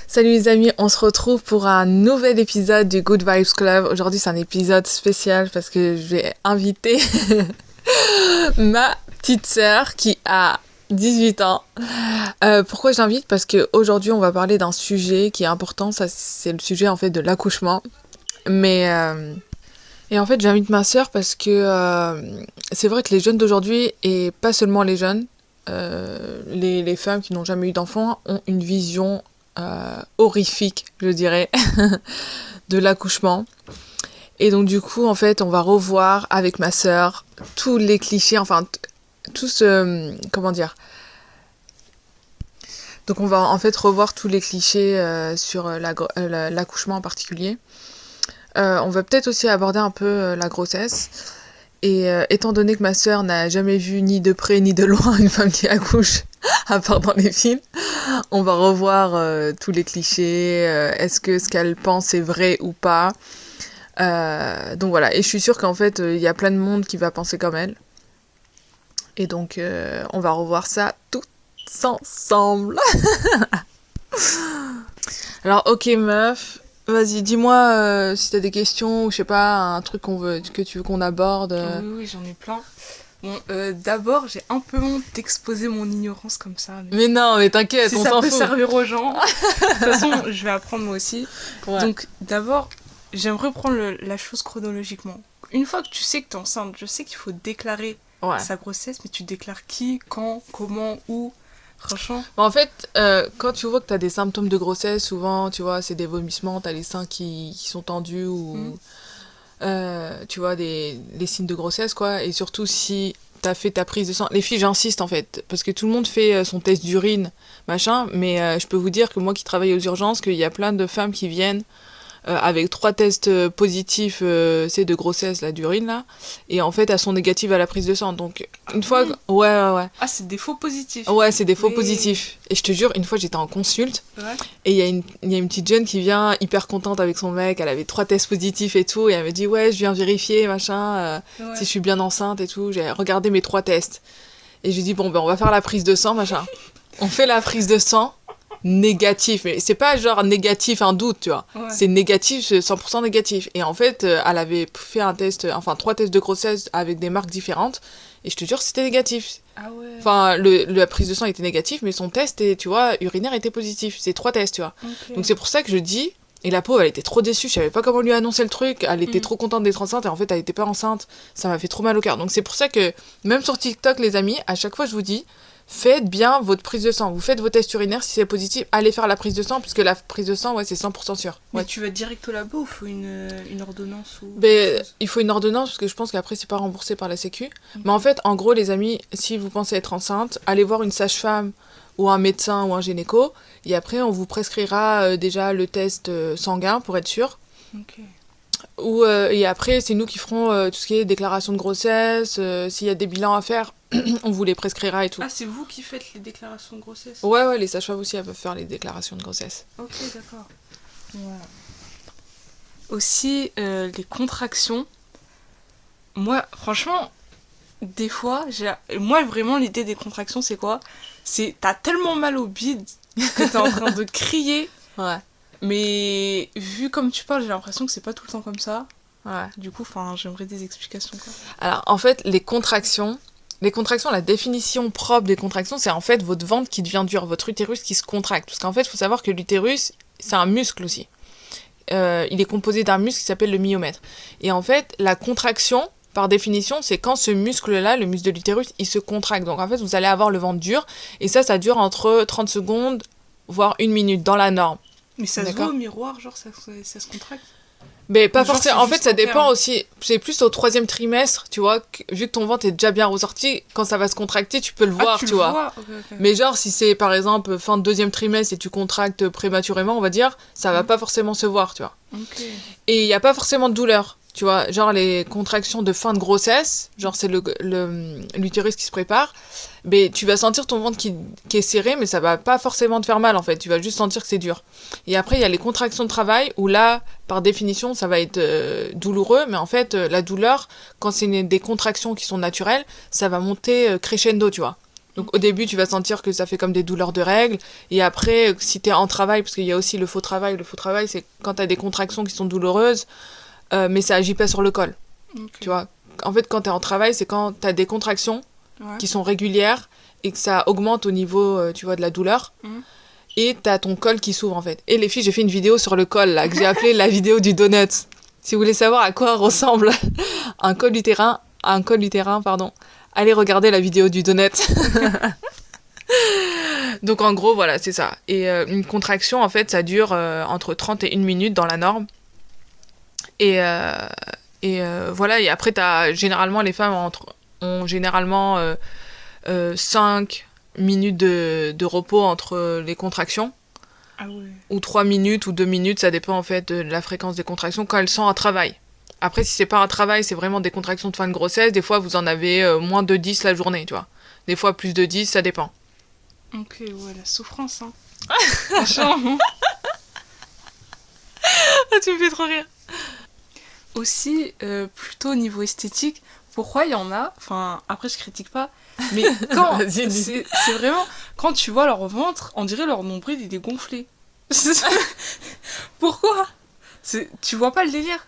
Salut les amis, on se retrouve pour un nouvel épisode du Good Vibes Club. Aujourd'hui c'est un épisode spécial parce que je vais inviter ma petite sœur qui a 18 ans. Pourquoi je l'invite? Parce qu'aujourd'hui on va parler d'un sujet qui est important, ça c'est le sujet en fait de l'accouchement. Mais et en fait j'invite ma sœur parce que c'est vrai que les jeunes d'aujourd'hui, et pas seulement les jeunes, les femmes qui n'ont jamais eu d'enfants ont une vision horrifique, je dirais, de l'accouchement. Et donc du coup, en fait, on va revoir avec ma sœur tous les clichés, enfin, tout ce... comment dire? Donc on va en fait revoir tous les clichés sur l'accouchement en particulier. On va peut-être aussi aborder un peu la grossesse. Et étant donné que ma sœur n'a jamais vu ni de près ni de loin une femme qui accouche, à part dans les films, on va revoir tous les clichés, est-ce que ce qu'elle pense est vrai ou pas. Donc voilà, et je suis sûre qu'en fait, il y a plein de monde qui va penser comme elle. Et donc, on va revoir ça tous ensemble. Alors, ok meuf, vas-y, dis-moi si t'as des questions ou je sais pas, un truc que tu veux qu'on aborde. Oui, j'en ai plein. Bon, d'abord, j'ai un peu honte d'exposer mon ignorance comme ça. Mais non, mais t'inquiète, si on ça s'en peut fout. servir aux gens. De toute façon, je vais apprendre moi aussi. Ouais. Donc, d'abord, j'aimerais prendre la chose chronologiquement. Une fois que tu sais que t'es enceinte, je sais qu'il faut déclarer Ouais. sa grossesse, mais tu déclares qui, quand, comment, où. Franchement. En fait, quand tu vois que t'as des symptômes de grossesse, souvent, tu vois, c'est des vomissements, t'as les seins qui sont tendus ou, tu vois, les signes de grossesse, quoi. Et surtout si t'as fait ta prise de sang. Les filles, j'insiste, en fait, parce que tout le monde fait son test d'urine, machin, mais je peux vous dire que moi qui travaille aux urgences, qu'il y a plein de femmes qui viennent avec 3 tests positifs c'est de grossesse là d'urine là, et en fait elles sont négatives à la prise de sang. Donc une fois oui. ouais Ah, c'est des faux positifs. ouais, c'est des faux Mais- positifs. Et je te jure, une fois j'étais en consulte Ouais. et il y a une petite jeune qui vient hyper contente avec son mec, elle avait 3 tests positifs et tout, et elle me dit ouais je viens vérifier machin Ouais. si je suis bien enceinte et tout. J'ai regardé mes 3 tests et j'ai dit bon ben on va faire la prise de sang machin. On fait la prise de sang, négatif, mais c'est pas genre négatif un doute, tu vois. Ouais. C'est négatif, c'est 100% négatif. Et en fait, elle avait fait un test, enfin 3 tests de grossesse avec des marques différentes, et je te jure, c'était négatif. Ah ouais. Enfin, la prise de sang était négative, mais son test, tu vois, urinaire était positif. C'est 3 tests, tu vois. Ok. Donc c'est pour ça que je dis, et la pauvre, elle était trop déçue, je savais pas comment lui annoncer le truc, elle était trop contente d'être enceinte, et en fait, elle était pas enceinte, ça m'a fait trop mal au cœur. Donc c'est pour ça que, même sur TikTok, les amis, à chaque fois, je vous dis, faites bien votre prise de sang. Vous faites vos tests urinaires, si c'est positif, allez faire la prise de sang, puisque la prise de sang, ouais, c'est 100% sûr. Mais Ouais. tu vas direct au labo ou faut une ordonnance ou Mais quelque chose. il faut une ordonnance, parce que je pense qu'après, c'est pas remboursé par la Sécu. Mais en fait, en gros, les amis, si vous pensez être enceinte, allez voir une sage-femme ou un médecin ou un gynéco, et après, on vous prescrira déjà le test sanguin pour être sûr. Ok. Et après, c'est nous qui ferons tout ce qui est déclaration de grossesse, s'il y a des bilans à faire, on vous les prescrira et tout. Ah, c'est vous qui faites les déclarations de grossesse? Ouais, les sages-femmes aussi, elles peuvent faire les déclarations de grossesse. Ok, d'accord. Voilà. Aussi, les contractions. Moi, franchement, des fois, moi, vraiment, l'idée des contractions, c'est quoi? C'est t'as tellement mal au bide que t'es en train de crier. Ouais, Mais vu comme tu parles, j'ai l'impression que c'est pas tout le temps comme ça. ouais. Du coup, j'aimerais des explications, quoi. Alors, en fait, les contractions, la définition propre des contractions, c'est en fait votre ventre qui devient dur, votre utérus qui se contracte. Parce qu'en fait, il faut savoir que l'utérus, c'est un muscle aussi. Il est composé d'un muscle qui s'appelle le myomètre. Et en fait, la contraction, par définition, c'est quand ce muscle-là, le muscle de l'utérus, il se contracte. Donc en fait, vous allez avoir le ventre dur, et ça dure entre 30 secondes, voire 1 minute, dans la norme. Mais ça se D'accord. voit au miroir, genre, ça se contracte. Mais pas Genre, forcément. c'est En fait, juste ça en dépend termes. aussi. C'est plus au 3e trimestre, tu vois, vu que ton ventre est déjà bien ressorti, quand ça va se contracter, tu peux le voir, Ah, tu tu le vois. vois? Ok. Mais genre, si c'est par exemple fin de 2e trimestre et tu contractes prématurément, on va dire, ça va Mhm. pas forcément se voir, tu vois. Ok. Et il y a pas forcément de douleur, tu vois. Genre les contractions de fin de grossesse, genre c'est l'utérus qui se prépare, mais tu vas sentir ton ventre qui est serré, mais ça va pas forcément te faire mal en fait. Tu vas juste sentir que c'est dur. Et après, il y a les contractions de travail où là, par définition, ça va être douloureux, mais en fait, la douleur, quand c'est des contractions qui sont naturelles, ça va monter crescendo, tu vois. Donc au début, tu vas sentir que ça fait comme des douleurs de règles. Et après, si t'es en travail, parce qu'il y a aussi le faux travail. Le faux travail, c'est quand t'as des contractions qui sont douloureuses, mais ça agit pas sur le col. Ok. Tu vois. En fait, quand t'es en travail, c'est quand t'as des contractions Ouais. qui sont régulières et que ça augmente au niveau, tu vois, de la douleur. Mhm. Et t'as ton col qui s'ouvre, en fait. Et les filles, j'ai fait une vidéo sur le col, là, que j'ai appelée la vidéo du donut. Si vous voulez savoir à quoi ressemble un col utérin, pardon, allez regarder la vidéo du donut. Donc en gros, voilà, c'est ça. Et une contraction, en fait, ça dure entre 30 et 1 minute dans la norme. Et, voilà, et après, généralement, les femmes ont généralement 5 minutes de repos entre les contractions. Ah ouais. Ou 3 minutes ou 2 minutes, ça dépend en fait de la fréquence des contractions quand elles sont en travail. Après, si c'est pas un travail, c'est vraiment des contractions de fin de grossesse, des fois vous en avez moins de 10 la journée, tu vois. Des fois plus de 10, ça dépend. Ok, ouais, la souffrance, hein. Franchement. Tu me fais trop rire. Aussi, plutôt au niveau esthétique, pourquoi il y en a, enfin, après je critique pas, mais quand, Vas-y, dis. c'est vraiment, quand tu vois leur ventre, on dirait leur nombril il est gonflé. Pourquoi? Tu vois pas le délire?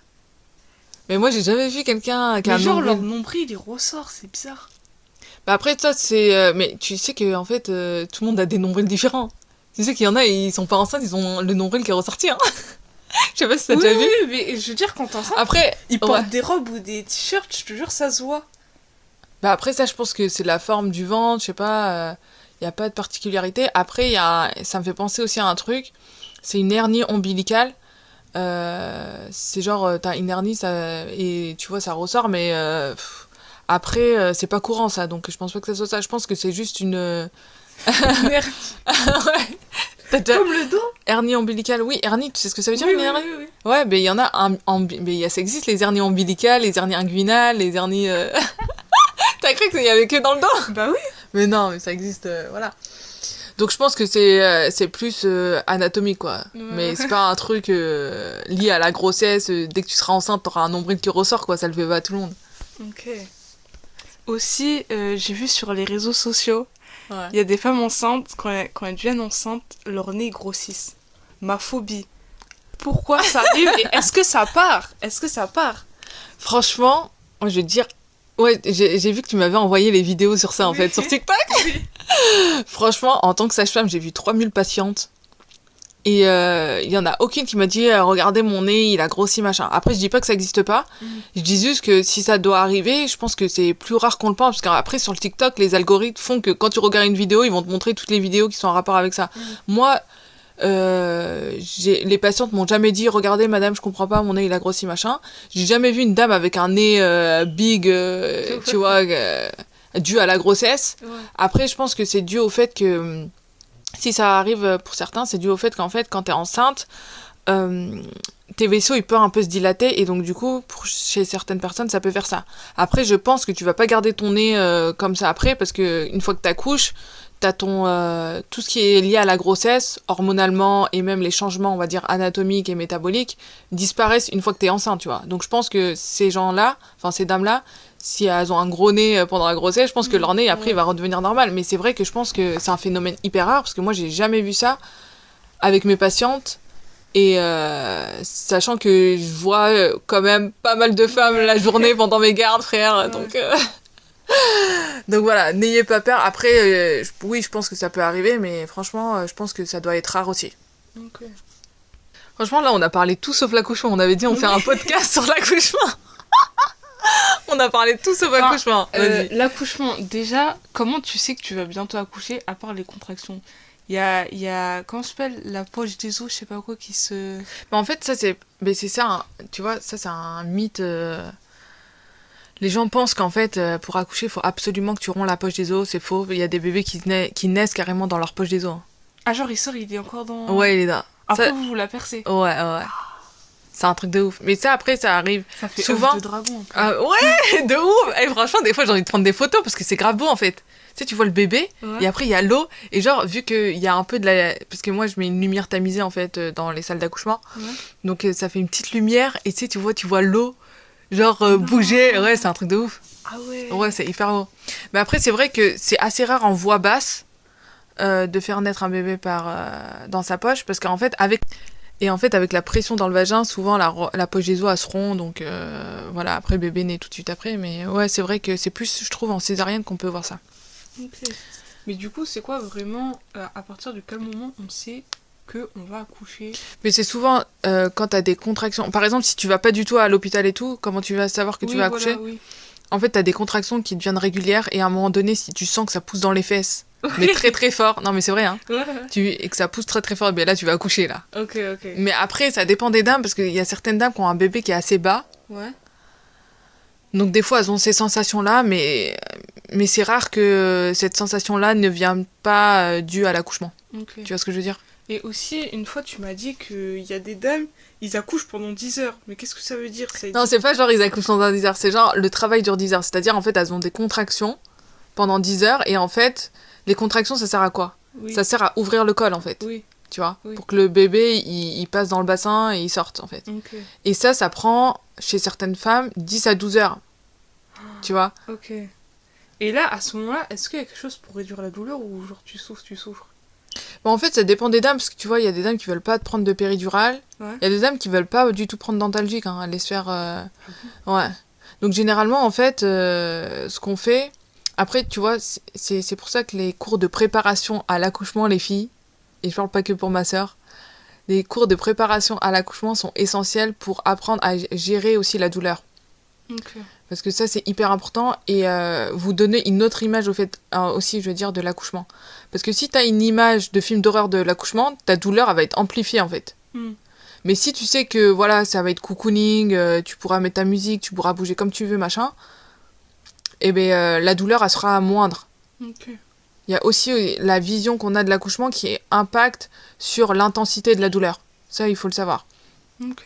Mais moi, j'ai jamais vu quelqu'un qui a Mais un genre nombril. leur nombril il ressort, c'est bizarre. Bah après, ça, c'est... mais tu sais que en fait, tout le monde a des nombrils différents. Tu sais qu'il y en a, ils sont pas enceintes, ils ont le nombril qui est ressorti, hein. Je sais pas si t'as Oui, déjà vu. oui, mais je veux dire, quand t'es enceinte, Après, ils portent ouais. des robes ou des t-shirts, je te jure, ça se voit. Bah après ça, je pense que c'est la forme du ventre, je sais pas, il y a pas de particularité. Après, ça me fait penser aussi à un truc, c'est une hernie ombilicale. C'est genre, t'as une hernie, et tu vois, ça ressort, mais après, c'est pas courant ça, donc je pense pas que ça soit ça. Je pense que c'est juste une... Merde. Ouais. T'as déjà... Comme le dos. Hernie ombilicale, oui, hernie, tu sais ce que ça veut dire, Oui, une oui, hernie? oui, oui. Ouais, mais il y en a, ça existe, les hernies ombilicales, les hernies inguinales, les hernies... T'as cru qu'il y avait que dans le dos? Bah oui. Mais non, mais ça existe, voilà. Donc je pense que c'est plus anatomique, quoi. Ouais. Mais c'est pas un truc lié à la grossesse. Dès que tu seras enceinte, t'auras un nombril qui ressort, quoi. Ça le fait pas à tout le monde. Ok. Aussi, j'ai vu sur les réseaux sociaux, Ouais. il y a des femmes enceintes, quand elles deviennent enceintes, leur nez grossisse. Ma phobie. Pourquoi ça arrive et est-ce que ça part? Est-ce que ça part? Franchement, moi, je vais te dire... Ouais, j'ai vu que tu m'avais envoyé les vidéos sur ça, en Oui. fait, sur TikTok. Franchement, en tant que sage-femme, j'ai vu 3000 patientes. Et il y en a aucune qui m'a dit regardez mon nez, il a grossi, machin. Après, je dis pas que ça existe pas. Je dis juste que si ça doit arriver, je pense que c'est plus rare qu'on le pense. Parce qu'après, sur le TikTok, les algorithmes font que quand tu regardes une vidéo, ils vont te montrer toutes les vidéos qui sont en rapport avec ça. Moi, les patientes m'ont jamais dit regardez madame, je comprends pas, mon nez il a grossi, machin. J'ai jamais vu une dame avec un nez big, tu vois, dû à la grossesse. Ouais. Après, je pense que c'est dû au fait que si ça arrive pour certains, c'est dû au fait qu'en fait, quand t'es enceinte, tes vaisseaux, ils peuvent un peu se dilater, et donc du coup, chez certaines personnes, ça peut faire ça. Après, je pense que tu vas pas garder ton nez comme ça après, parce que une fois que t'accouches, t'as tout ce qui est lié à la grossesse, hormonalement, et même les changements, on va dire, anatomiques et métaboliques, disparaissent une fois que t'es enceinte, tu vois. Donc je pense que ces gens-là, enfin ces dames-là, si elles ont un gros nez pendant la grossesse, je pense que leur nez, après, il va redevenir normal. Mais c'est vrai que je pense que c'est un phénomène hyper rare, parce que moi, j'ai jamais vu ça avec mes patientes. Et sachant que je vois quand même pas mal de femmes la journée pendant mes gardes, frère. Donc voilà, n'ayez pas peur. Après, oui, je pense que ça peut arriver, mais franchement, je pense que ça doit être rare aussi. Ok. Franchement, là, on a parlé tout sauf l'accouchement. On avait dit on fait un podcast sur l'accouchement. On a parlé tout sauf l'accouchement. L'accouchement, déjà, comment tu sais que tu vas bientôt accoucher, à part les contractions? Il y a, comment ça s'appelle, la poche des os, je sais pas quoi, qui se... Mais en fait, ça, c'est ça, hein, tu vois, ça, c'est un mythe. Les gens pensent qu'en fait, pour accoucher, il faut absolument que tu romps la poche des os. C'est faux. Il y a des bébés qui naissent carrément dans leur poche des os. Ah, genre, il sort, il est encore dans... Ouais, il est là. Après, Ça... vous la percez. Ouais. C'est un truc de ouf. Mais ça, après, ça arrive Ça fait souvent. œuf de dragon, un peu. Ah, ouais, de ouf. Et franchement, des fois, j'ai envie de prendre des photos parce que c'est grave beau, en fait. Tu sais, tu vois le bébé, Ouais. et après, il y a l'eau. Et genre, vu qu'il y a un peu de la... Parce que moi, je mets une lumière tamisée, en fait, dans les salles d'accouchement. Ouais. Donc, ça fait une petite lumière. Et tu sais, tu vois l'eau Genre bouger, ouais, c'est un truc de ouf. Ah ouais. Ouais, c'est hyper lourd. Mais après, c'est vrai que c'est assez rare en voix basse de faire naître un bébé dans sa poche, parce qu'en fait, avec la pression dans le vagin, souvent la poche des os, elle se rompt, donc voilà, après, le bébé naît tout de suite après. Mais ouais, c'est vrai que c'est plus, je trouve, en césarienne qu'on peut voir ça. Ok. Mais du coup, c'est quoi vraiment, à partir de quel moment on sait qu'on va accoucher? Mais c'est souvent quand t'as des contractions. Par exemple, si tu vas pas du tout à l'hôpital et tout, comment tu vas savoir que tu vas accoucher? Voilà, oui. En fait, t'as des contractions qui deviennent régulières et à un moment donné, si tu sens que ça pousse dans les fesses, mais Oui. très très fort, non mais c'est vrai, hein, Ouais. et que ça pousse très très fort, ben là tu vas accoucher là. Ok, ok. Mais après, ça dépend des dames parce qu'il y a certaines dames qui ont un bébé qui est assez bas, Ouais. donc des fois elles ont ces sensations-là, mais c'est rare que cette sensation-là ne vienne pas due à l'accouchement. Ok. Tu vois ce que je veux dire? Et aussi, une fois, tu m'as dit qu'il y a des dames, ils accouchent pendant 10 heures. Mais qu'est-ce que ça veut dire ça? Non, c'est pas genre ils accouchent pendant 10 heures, c'est genre le travail dure 10 heures. C'est-à-dire en fait elles ont des contractions pendant 10 heures et en fait les contractions ça sert à quoi? Oui. Ça sert à ouvrir le col en fait. Oui. Tu vois, Oui. pour que le bébé il passe dans le bassin et il sorte en fait. Ok. Et ça prend chez certaines femmes 10 à 12 heures. Tu vois? Ok. Et là, à ce moment-là, est-ce qu'il y a quelque chose pour réduire la douleur ou genre tu souffres? Bon, en fait, ça dépend des dames, parce que tu vois, il y a des dames qui veulent pas prendre de péridurale. Ouais. Il y a des dames qui veulent pas du tout prendre d'antalgique, hein, aller se faire. Ouais. Donc, généralement, en fait, ce qu'on fait. Après, tu vois, c'est pour ça que les cours de préparation à l'accouchement, les filles, et je parle pas que pour ma sœur, les cours de préparation à l'accouchement sont essentiels pour apprendre à gérer aussi la douleur. Ok. Parce que ça, c'est hyper important et vous donner une autre image au fait, aussi, je veux dire, de l'accouchement. Parce que si tu as une image de film d'horreur de l'accouchement, ta douleur, elle va être amplifiée, en fait. Hmm. Mais si tu sais que, voilà, ça va être cocooning, tu pourras mettre ta musique, tu pourras bouger comme tu veux, machin, et bien, la douleur, elle sera moindre. Ok. Il y a aussi la vision qu'on a de l'accouchement qui impacte sur l'intensité de la douleur. Ça, il faut le savoir. Ok.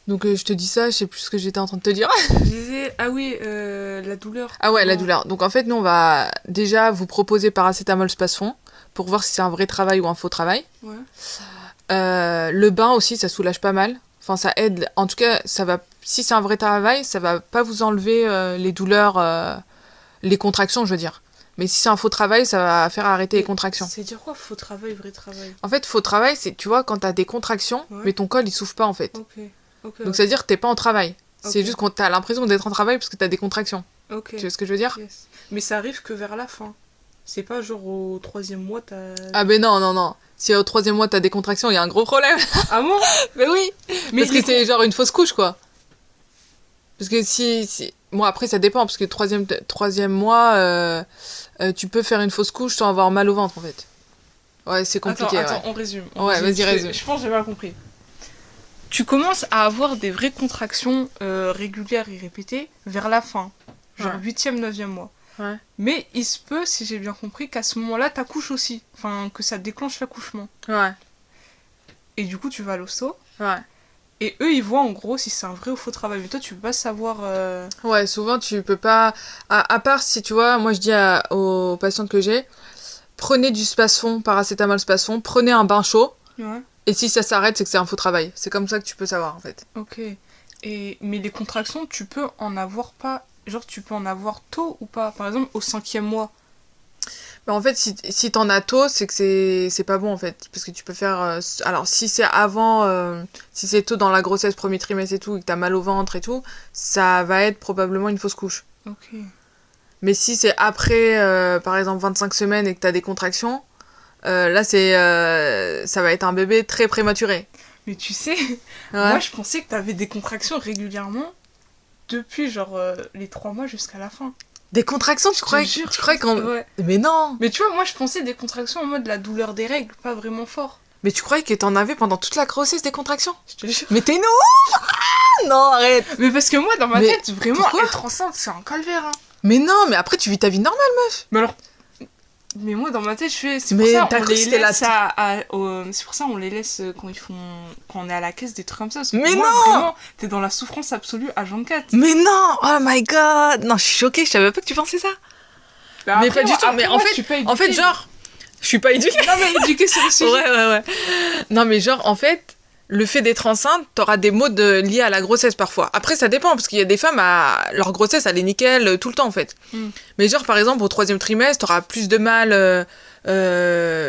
Donc, je te dis ça, je sais plus ce que j'étais en train de te dire. Je disais, ah oui, la douleur. Ah ouais, la Comment- douleur. Donc en fait, nous, on va déjà vous proposer paracétamol Spasfon pour voir si c'est un vrai travail ou un faux travail. Ouais. Le bain aussi, ça soulage pas mal. Enfin, ça aide. En tout cas, ça va. Si c'est un vrai travail, ça va pas vous enlever les douleurs, les contractions, je veux dire. Mais si c'est un faux travail, ça va faire arrêter les contractions. C'est dire quoi, faux travail, vrai travail? En fait, faux travail, c'est, tu vois, quand t'as des contractions, Ouais. mais ton col, il souffle pas, en fait. Ok. Ok. Donc, ça veut dire que t'es pas en travail. C'est Ok. juste que t'as l'impression d'être en travail parce que t'as des contractions. Ok. Tu vois ce que je veux dire? Yes. Mais ça arrive que vers la fin. C'est pas genre au 3e mois, t'as. Ah ben non, non, non. Si au 3e mois t'as des contractions, il y a un gros problème. Ah bon? Mais oui. Mais Parce que c'est genre une fausse couche, quoi. Parce que si... Bon, après, ça dépend, parce que troisième mois, tu peux faire une fausse couche sans avoir mal au ventre, en fait. Ouais, c'est compliqué, Attends, ouais. on résume. Ouais, vas-y, Je- résume. Je pense que j'ai pas compris. Tu commences à avoir des vraies contractions régulières et répétées vers la fin. Genre Ouais. 8e, 9e mois. Ouais. Mais il se peut, si j'ai bien compris, qu'à ce moment-là, t'accouches aussi. Enfin, que ça déclenche l'accouchement. Ouais. Et du coup, tu vas à l'hosto. Ouais. Et eux, ils voient en gros si c'est un vrai ou faux travail. Mais toi, tu peux pas savoir. Ouais, souvent, tu peux pas... À part si, tu vois, moi, je dis aux patientes que j'ai, prenez du Spasfon, paracétamol Spasfon, prenez un bain chaud, Ouais. et si ça s'arrête, c'est que c'est un faux travail. C'est comme ça que tu peux savoir, en fait. Ok. Mais les contractions, tu peux en avoir pas. Genre, tu peux en avoir tôt ou pas. Par exemple, au 5e mois. Mais en fait, si t'en as tôt, c'est que c'est pas bon, en fait. Parce que tu peux faire... alors, si c'est avant... si c'est tôt dans la grossesse, premier trimestre et tout, et que t'as mal au ventre et tout, ça va être probablement une fausse couche. Ok. Mais si c'est après, par exemple, 25 semaines et que t'as des contractions, là, ça va être un bébé très prématuré. Mais tu sais, Ouais. moi, je pensais que t'avais des contractions régulièrement depuis genre les 3 mois jusqu'à la fin. Des contractions, Je te jure, tu crois je pense- qu'on... ouais. Mais non. Mais tu vois, moi, je pensais des contractions en mode la douleur des règles, pas vraiment fort. Mais tu croyais que t'en avais pendant toute la grossesse des contractions? Je te jure. Mais t'es une ouf. Ah, non, arrête. Mais parce que moi, dans ma Mais tête, vraiment, pourquoi être enceinte, c'est un calvaire. Hein. Mais non, mais après, tu vis ta vie normale. Mais alors. Mais moi, dans ma tête, je fais. C'est Mais pour ça t'as on cru que les c'était laisse c'est pour ça on les laisse quand ils font. Quand on est à la caisse, des trucs comme ça. Parce que Mais moi, non. vraiment, t'es dans la souffrance absolue à 24. Mais non. Oh my god. Non, je suis choquée, je savais pas que tu pensais ça. Bah, Mais après, pas du moi- tout, après, mais moi, je suis pas en fait, éduquée. genre... Je suis pas éduquée. Non, mais éduquée sur le sujet. Ouais. Non, mais genre, en fait, le fait d'être enceinte, t'auras des maux liés à la grossesse parfois. Après, ça dépend, parce qu'il y a des femmes, leur grossesse, elle est nickel tout le temps, en fait. Mais genre, par exemple, au 3e trimestre, t'auras plus de mal,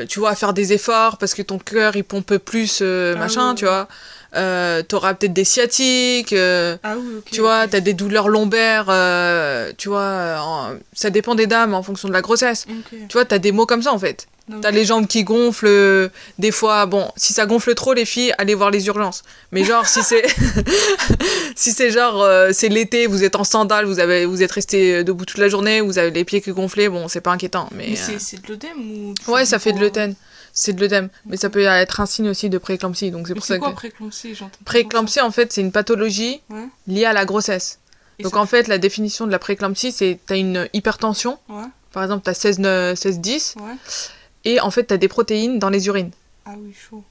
tu vois, à faire des efforts, parce que ton cœur, il pompe plus, machin, tu vois. T'auras peut-être des sciatiques, tu vois, t'as des douleurs lombaires, tu vois, ça dépend des dames en fonction de la grossesse. Tu vois, t'as des maux comme ça, en fait. T'as les jambes qui gonflent, des fois, bon, si ça gonfle trop, les filles, allez voir les urgences. Mais genre, si c'est si c'est genre, c'est l'été, vous êtes en sandales, vous êtes resté debout toute la journée, vous avez les pieds qui gonflent, bon, c'est pas inquiétant. Mais c'est de l'œdème ou... Ouais, ça fait de l'œdème. C'est de l'œdème. Mais ça peut être un signe aussi de prééclampsie, donc c'est pour ça que... C'est quoi prééclampsie? Prééclampsie, en fait, c'est une pathologie liée à la grossesse. Donc en fait, la définition de la prééclampsie, c'est t'as une hypertension. Par exemple, t'as 16-10. Et en fait, t'as des protéines dans les urines. Ah oui, chaud.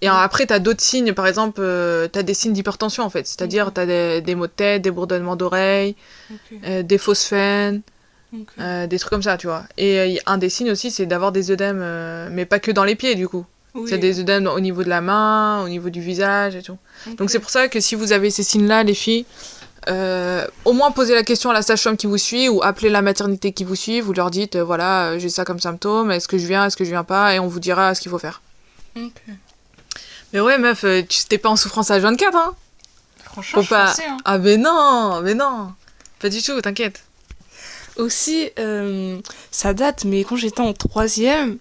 Et après, t'as d'autres signes. Par exemple, t'as des signes d'hypertension, en fait. C'est-à-dire, t'as des maux de tête, des bourdonnements d'oreilles, des phosphènes, des trucs comme ça, tu vois. Et un des signes aussi, c'est d'avoir des œdèmes, mais pas que dans les pieds, du coup. C'est des œdèmes au niveau de la main, au niveau du visage et tout. Donc c'est pour ça que si vous avez ces signes-là, les filles, au moins posez la question à la sage-femme qui vous suit ou appelez la maternité qui vous suit, vous leur dites voilà, j'ai ça comme symptôme, est-ce que je viens pas, et on vous dira ce qu'il faut faire. Mais ouais meuf, t'es pas en souffrance à 24 hein. Franchement je pensais hein. Ah mais non, pas du tout, t'inquiète. Aussi ça date, mais quand j'étais en 3e,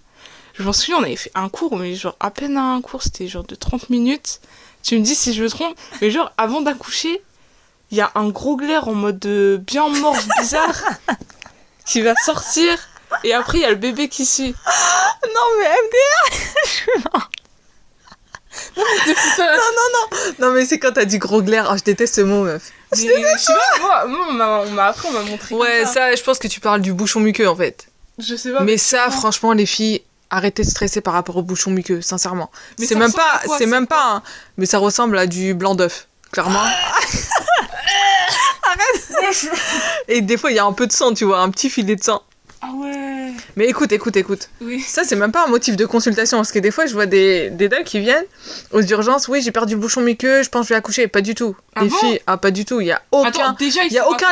je m'en souviens, on avait fait un cours, mais genre à peine un cours, c'était genre de 30 minutes, tu me dis si je me trompe, mais genre avant d'accoucher, il y a un gros glaire en mode bien morse bizarre qui va sortir et après il y a le bébé qui suit. Non mais MDR. Non mais c'est quand t'as dit gros glaire, je déteste ce mot meuf. Je sais pas, moi on m'a montré. Ouais ça je pense que tu parles du bouchon muqueux en fait. Je sais pas. Mais ça franchement les filles, arrêtez de stresser par rapport au bouchon muqueux, sincèrement. Mais c'est même pas mais ça ressemble à du blanc d'œuf, clairement. Arrête. Et des fois il y a un peu de sang, tu vois, un petit filet de sang. Ah ouais. Mais écoute. Oui. Ça c'est même pas un motif de consultation, parce que des fois je vois des dames qui viennent aux urgences, oui j'ai perdu le bouchon muqueux, je pense que je vais accoucher, pas du tout. Les filles, pas du tout, il y a aucun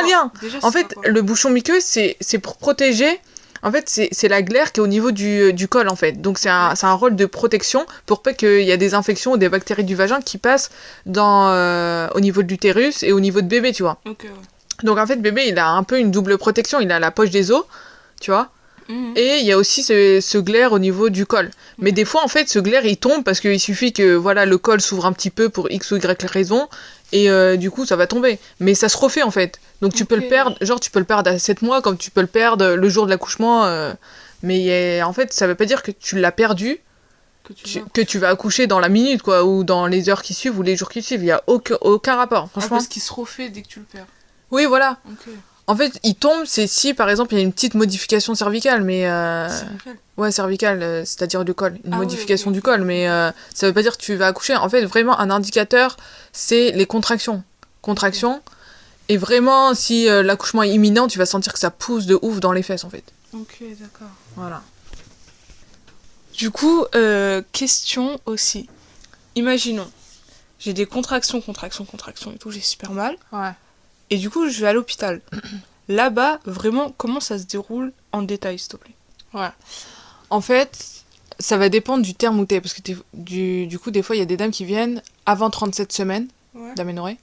lien. En fait le bouchon muqueux c'est pour protéger. En fait, c'est la glaire qui est au niveau du col, en fait. Donc, c'est un rôle de protection pour pas qu'il y ait des infections ou des bactéries du vagin qui passent au niveau de l'utérus et au niveau de bébé, tu vois. Okay, ouais. Donc, en fait, bébé, il a un peu une double protection. Il a la poche des os, tu vois. Et il y a aussi ce glaire au niveau du col. Mais des fois, en fait, ce glaire, il tombe parce qu'il suffit que voilà, le col s'ouvre un petit peu pour X ou Y raison. Et du coup, ça va tomber. Mais ça se refait, en fait. Donc, tu peux le perdre. Genre, tu peux le perdre à 7 mois, comme tu peux le perdre le jour de l'accouchement. Mais en fait, ça veut pas dire que tu l'as perdu, que tu vas accoucher dans la minute, quoi. Ou dans les heures qui suivent, ou les jours qui suivent. Il y a aucun rapport, franchement. Parce qu'il se refait dès que tu le perds. Oui, voilà. Okay. En fait, il tombe, c'est si, par exemple, il y a une petite modification cervicale, mais... Cervicale. Ouais, cervicale, c'est-à-dire du col. Une modification du col, mais ça veut pas dire que tu vas accoucher. En fait, vraiment, un indicateur, c'est les contractions. Et vraiment, si l'accouchement est imminent, tu vas sentir que ça pousse de ouf dans les fesses, en fait. Ok, d'accord. Voilà. Du coup, question aussi. Imaginons, j'ai des contractions et tout, j'ai super mal. Ouais. Et du coup, je vais à l'hôpital. Là-bas, vraiment, comment ça se déroule en détail, s'il te plaît? Ouais. En fait, ça va dépendre du terme où t'es, parce que du coup, des fois, il y a des dames qui viennent avant 37 semaines d'aménorrhée.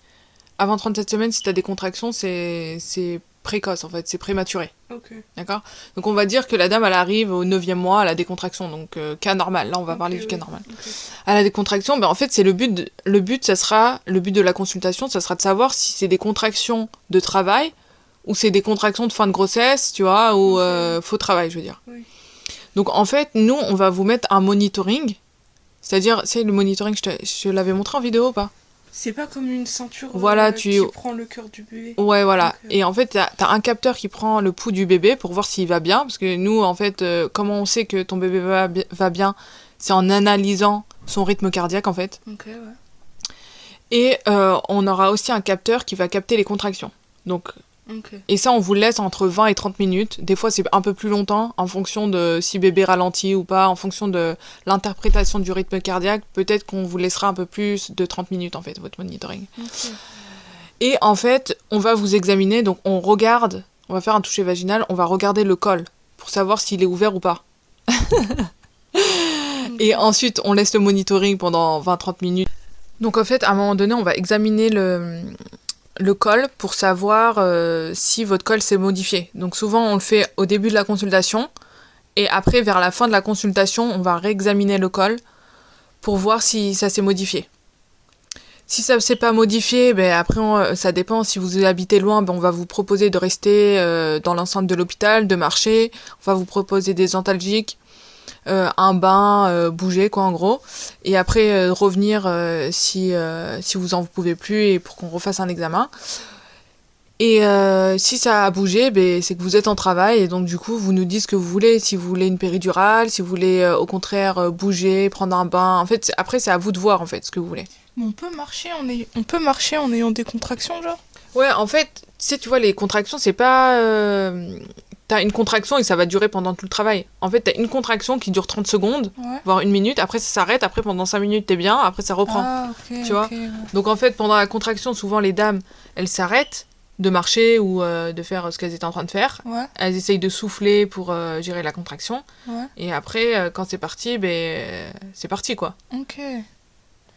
Avant 37 semaines, si t'as des contractions, c'est précoce, en fait, c'est prématuré. Ok. D'accord? Donc, on va dire que la dame, elle arrive au 9e mois, elle a des contractions, donc cas normal. Là, on va parler du cas normal. Okay. Elle a des contractions, en fait, c'est le but de la consultation, ça sera de savoir si c'est des contractions de travail ou c'est des contractions de fin de grossesse, tu vois, ou faux travail, je veux dire. Oui. Donc, en fait, nous, on va vous mettre un monitoring, c'est-à-dire, c'est le monitoring, je te l'avais montré en vidéo ou pas? C'est pas comme une ceinture qui prend le cœur du bébé. Ouais, voilà. Okay. Et en fait, t'as un capteur qui prend le pouls du bébé pour voir s'il va bien. Parce que nous, en fait, comment on sait que ton bébé va bien? C'est en analysant son rythme cardiaque, en fait. Ok, ouais. Et on aura aussi un capteur qui va capter les contractions. Donc, Ok. Et ça, on vous le laisse entre 20 et 30 minutes. Des fois, c'est un peu plus longtemps, en fonction de si bébé ralentit ou pas, en fonction de l'interprétation du rythme cardiaque. Peut-être qu'on vous laissera un peu plus de 30 minutes, en fait, votre monitoring. Ok. Et en fait, on va vous examiner, donc on va faire un toucher vaginal, on va regarder le col pour savoir s'il est ouvert ou pas. Et ensuite, on laisse le monitoring pendant 20-30 minutes. Donc en fait, à un moment donné, on va examiner le col pour savoir si votre col s'est modifié. Donc souvent, on le fait au début de la consultation. Et après, vers la fin de la consultation, on va réexaminer le col pour voir si ça s'est modifié. Si ça ne s'est pas modifié, ben après, ça dépend. Si vous habitez loin, ben on va vous proposer de rester dans l'enceinte de l'hôpital, de marcher. On va vous proposer des antalgiques, un bain, bouger quoi en gros. Et après, revenir si vous en pouvez plus et pour qu'on refasse un examen. Et si ça a bougé, ben, c'est que vous êtes en travail et donc du coup vous nous dites ce que vous voulez, si vous voulez une péridurale, si vous voulez au contraire bouger, prendre un bain. En fait, après c'est à vous de voir en fait ce que vous voulez. Mais on peut marcher en ayant des contractions, genre? Ouais, en fait, tu sais, tu vois, les contractions, c'est pas... T'as une contraction et ça va durer pendant tout le travail. En fait, t'as une contraction qui dure 30 secondes, Ouais. voire 1 minute, après ça s'arrête, après pendant 5 minutes t'es bien, après ça reprend. Ah, ok, Tu vois. ok, ouais. Donc en fait, pendant la contraction, souvent les dames, elles s'arrêtent de marcher ou de faire ce qu'elles étaient en train de faire. Ouais, Elles essayent de souffler pour gérer la contraction. ouais, Et après, quand c'est parti, c'est parti quoi. ok.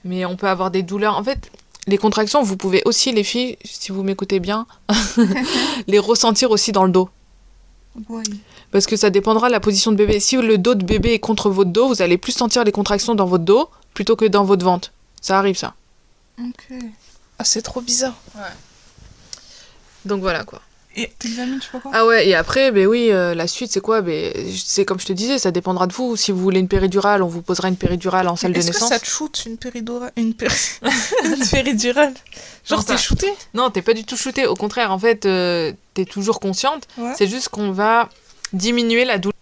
Mais on peut avoir des douleurs. En fait, les contractions, vous pouvez aussi, les filles, si vous m'écoutez bien, les ressentir aussi dans le dos. Ouais. Parce que ça dépendra de la position de bébé. Si le dos de bébé est contre votre dos, vous allez plus sentir les contractions dans votre dos plutôt que dans votre ventre. Ça arrive, ça. Ok. Ah, c'est trop bizarre. Donc voilà, quoi. Et t'examines, je sais pas quoi? Ah ouais, et après, oui, la suite, c'est quoi? C'est comme je te disais, ça dépendra de vous. Si vous voulez une péridurale, on vous posera une péridurale en salle de Est-ce que naissance. ça te shoot une péridurale? Une péridurale? Genre, Non, t'es shooté? Non, t'es pas du tout shootée. Au contraire, en fait, t'es toujours consciente. Ouais. C'est juste qu'on va diminuer la douleur.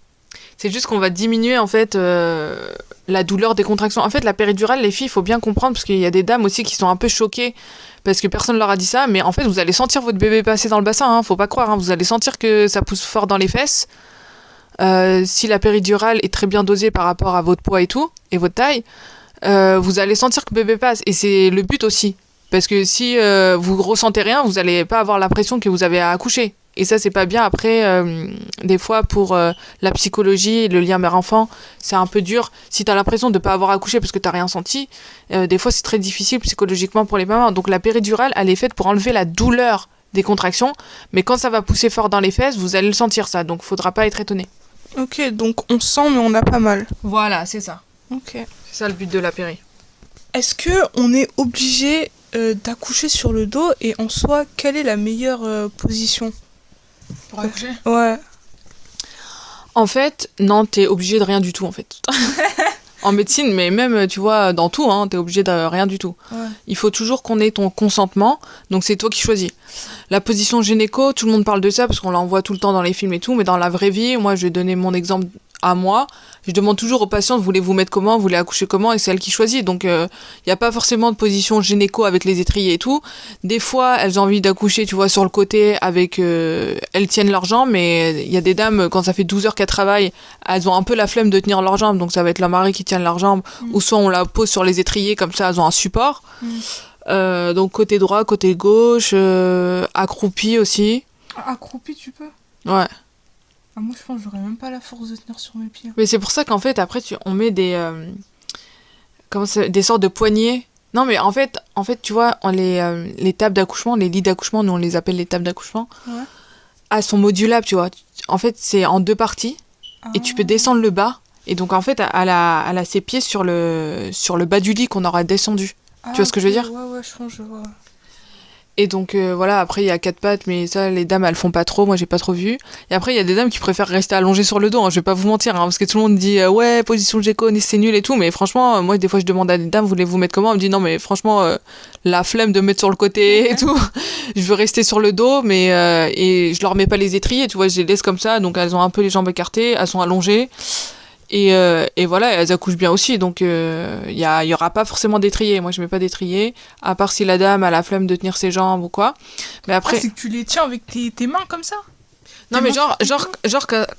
C'est juste qu'on va diminuer, en fait, la douleur des contractions. En fait, la péridurale, les filles, il faut bien comprendre, parce qu'il y a des dames aussi qui sont un peu choquées, parce que personne leur a dit ça, mais en fait, vous allez sentir votre bébé passer dans le bassin, hein, faut pas croire, hein, vous allez sentir que ça pousse fort dans les fesses. Si la péridurale est très bien dosée par rapport à votre poids et tout, et votre taille, vous allez sentir que le bébé passe. Et c'est le but aussi. Parce que si vous ressentez rien, vous n'allez pas avoir l'impression que vous avez à accoucher. Et ça, c'est pas bien. Après, des fois, pour la psychologie, le lien mère-enfant, c'est un peu dur. Si t'as l'impression de pas avoir accouché parce que t'as rien senti, des fois, c'est très difficile psychologiquement pour les mamans. Donc, la péridurale, elle est faite pour enlever la douleur des contractions. Mais quand ça va pousser fort dans les fesses, vous allez le sentir, ça. Donc, faudra pas être étonné. Ok, donc on sent, mais on n'a pas mal. Voilà, c'est ça. Ok. C'est ça le but de la péri. Est-ce que on est obligé d'accoucher sur le dos, et en soi, quelle est la meilleure position? Pour accoucher? Ouais. En fait, non, t'es obligé de rien du tout, en fait. En médecine, mais même, tu vois, dans tout, hein, t'es obligé de rien du tout. Ouais. Il faut toujours qu'on ait ton consentement, donc c'est toi qui choisis. La position gynéco, tout le monde parle de ça parce qu'on l'en voit tout le temps dans les films et tout, mais dans la vraie vie, moi, je vais donner mon exemple à moi. Je demande toujours aux patientes, voulez-vous mettre comment, vous voulez accoucher comment, et c'est elle qui choisit. Donc, il n'y a pas forcément de position gynéco avec les étriers et tout. Des fois, elles ont envie d'accoucher, tu vois, sur le côté avec... elles tiennent leurs jambes, mais il y a des dames, quand ça fait 12 heures qu'elles travaillent, elles ont un peu la flemme de tenir leurs jambes, donc ça va être leur mari qui tient leurs jambes, ou soit on la pose sur les étriers, comme ça, elles ont un support. Donc, côté droit, côté gauche, accroupi aussi. Accroupi, tu peux? Ouais. Ah, moi, je pense que j'aurais même pas la force de tenir sur mes pieds. Mais c'est pour ça qu'en fait, après, on met des sortes de poignées. Non, mais en fait tu vois, les tables d'accouchement, les lits d'accouchement, nous on les appelle les tables d'accouchement, Ouais. elles sont modulables, tu vois. En fait, c'est en 2 parties, et tu peux descendre le bas. Et donc, en fait, elle a ses pieds sur le bas du lit qu'on aura descendu. Tu vois ce que je veux dire? Ouais, ouais, je pense, je vois. Et donc, voilà, après, il y a 4 pattes, mais ça, les dames, elles font pas trop, moi, j'ai pas trop vu. Et après, il y a des dames qui préfèrent rester allongées sur le dos, hein, je vais pas vous mentir, hein, parce que tout le monde dit, ouais, position géco, c'est nul et tout, mais franchement, moi, des fois, je demande à des dames, voulez-vous mettre comment? On me dit, non, mais franchement, la flemme de mettre sur le côté et tout, je veux rester sur le dos, mais, et je leur mets pas les étriers, tu vois, je les laisse comme ça, donc elles ont un peu les jambes écartées, elles sont allongées. Et voilà, elles accouchent bien aussi, donc y aura pas forcément d'étrier. Moi, je mets pas d'étrier, à part si la dame a la flemme de tenir ses jambes ou quoi. Mais après... c'est que tu les tiens avec tes mains comme ça? Non, mais genre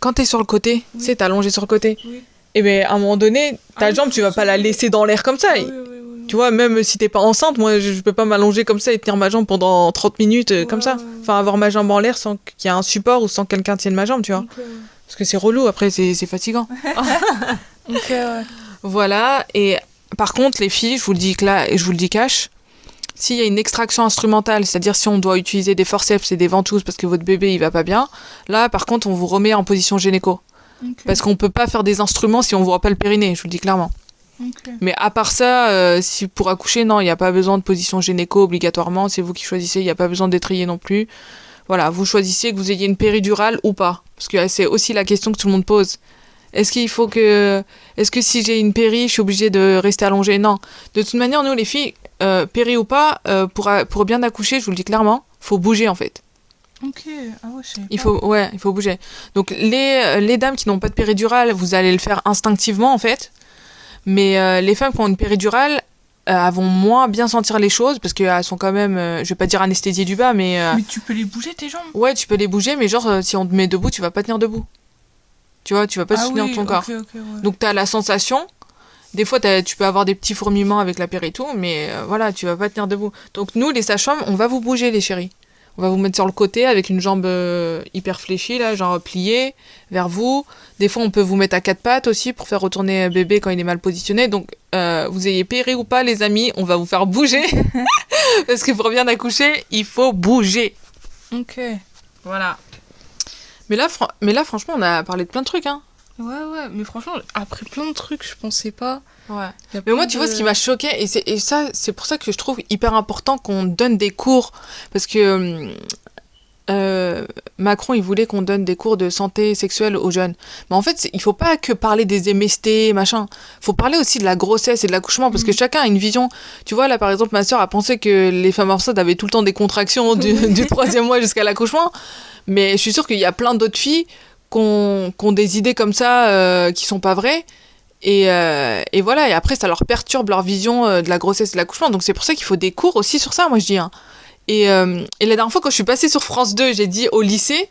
quand t'es sur le côté, tu sais, t'es allongé sur le côté, Oui. et ben à un moment donné, ta jambe, tu vas pas la laisser dans l'air comme ça. Oui. Tu vois, même si t'es pas enceinte, moi, je peux pas m'allonger comme ça et tenir ma jambe pendant 30 minutes comme ça. Enfin, avoir ma jambe en l'air sans qu'il y ait un support ou sans que quelqu'un tienne ma jambe, tu vois. Ok, ouais. Parce que c'est relou, après, c'est fatigant. Ok, ouais. Voilà, et par contre, les filles, je vous le dis là, et je vous le dis cash, s'il y a une extraction instrumentale, c'est-à-dire si on doit utiliser des forceps et des ventouses parce que votre bébé il va pas bien, là par contre on vous remet en position gynéco. Ok. Parce qu'on peut pas faire des instruments si on voit pas le périnée, je vous le dis clairement. Ok. Mais à part ça, si pour accoucher, non, il n'y a pas besoin de position gynéco obligatoirement, c'est vous qui choisissez, il n'y a pas besoin d'étrier non plus. Voilà, vous choisissez que vous ayez une péridurale ou pas. Parce que c'est aussi la question que tout le monde pose. Est-ce que si j'ai une péri, je suis obligée de rester allongée? Non. De toute manière, nous les filles, péri ou pas, pour bien accoucher, je vous le dis clairement, faut bouger en fait. Ok, ah ouais, je sais pas. Il faut bouger. Donc les dames qui n'ont pas de péridurale, vous allez le faire instinctivement en fait. Mais les femmes qui ont une péridurale, elles vont moins bien sentir les choses parce qu'elles sont quand même, je vais pas dire anesthésiées du bas, mais... Mais tu peux les bouger tes jambes? Ouais, tu peux les bouger, mais genre si on te met debout, tu vas pas tenir debout. Tu vois, tu vas pas soutenir ton corps. Ok, ouais. Donc t'as la sensation. Des fois, tu peux avoir des petits fourmillements avec la péri et tout, mais voilà, tu vas pas tenir debout. Donc nous, les sages-femmes, on va vous bouger, les chéris. On va vous mettre sur le côté avec une jambe hyper fléchie, là, genre pliée vers vous. Des fois, on peut vous mettre à quatre pattes aussi pour faire retourner bébé quand il est mal positionné. Donc, vous ayez péri ou pas, les amis, on va vous faire bouger. Parce que pour bien accoucher, il faut bouger. Ok. Voilà. Mais là, franchement, on a parlé de plein de trucs, hein. Ouais, mais franchement, après plein de trucs, je pensais pas. Ouais. Mais moi, tu vois, ce qui m'a choqué, et ça, c'est pour ça que je trouve hyper important qu'on donne des cours, parce que Macron, il voulait qu'on donne des cours de santé sexuelle aux jeunes. Mais en fait, il faut pas que parler des MST, machin. Faut parler aussi de la grossesse et de l'accouchement, parce que chacun a une vision. Tu vois, là, par exemple, ma sœur a pensé que les femmes enceintes avaient tout le temps des contractions du troisième mois jusqu'à l'accouchement. Mais je suis sûre qu'il y a plein d'autres filles qui ont des idées comme ça qui sont pas vraies. Et voilà, et après, ça leur perturbe leur vision de la grossesse et de l'accouchement. Donc, c'est pour ça qu'il faut des cours aussi sur ça, moi, je dis. Hein. Et la dernière fois, quand je suis passée sur France 2, j'ai dit au lycée,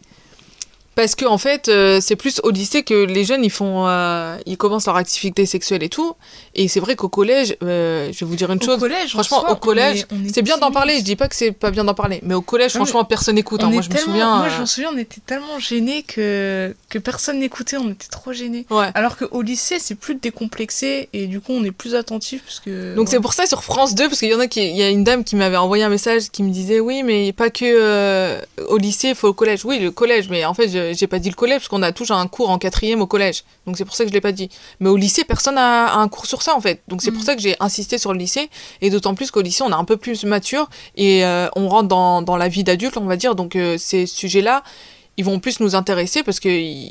parce que en fait, c'est plus au lycée que les jeunes, ils commencent leur activité sexuelle et tout. Et c'est vrai qu'au collège, je vais vous dire une chose. Franchement, au collège, c'est bien d'en parler. Je dis pas que c'est pas bien d'en parler, mais au collège, franchement, personne n'écoute. Hein. Moi, je me souviens. Moi, je me souviens, on était tellement gênés que personne n'écoutait. On était trop gênés. Ouais. Alors qu'au lycée, c'est plus décomplexé et du coup, on est plus attentif parce que. Donc c'est pour ça sur France 2, parce qu'il y en a il y a une dame qui m'avait envoyé un message qui me disait oui, mais pas que au lycée, il faut au collège. Oui, le collège, mais en fait, j'ai pas dit le collège parce qu'on a toujours un cours en 4e au collège. Donc c'est pour ça que je l'ai pas dit. Mais au lycée, personne a un cours sur ça en fait. Donc c'est pour ça que j'ai insisté sur le lycée, et d'autant plus qu'au lycée, on est un peu plus mature et on rentre dans la vie d'adulte, on va dire. Donc ces sujets-là, ils vont plus nous intéresser parce que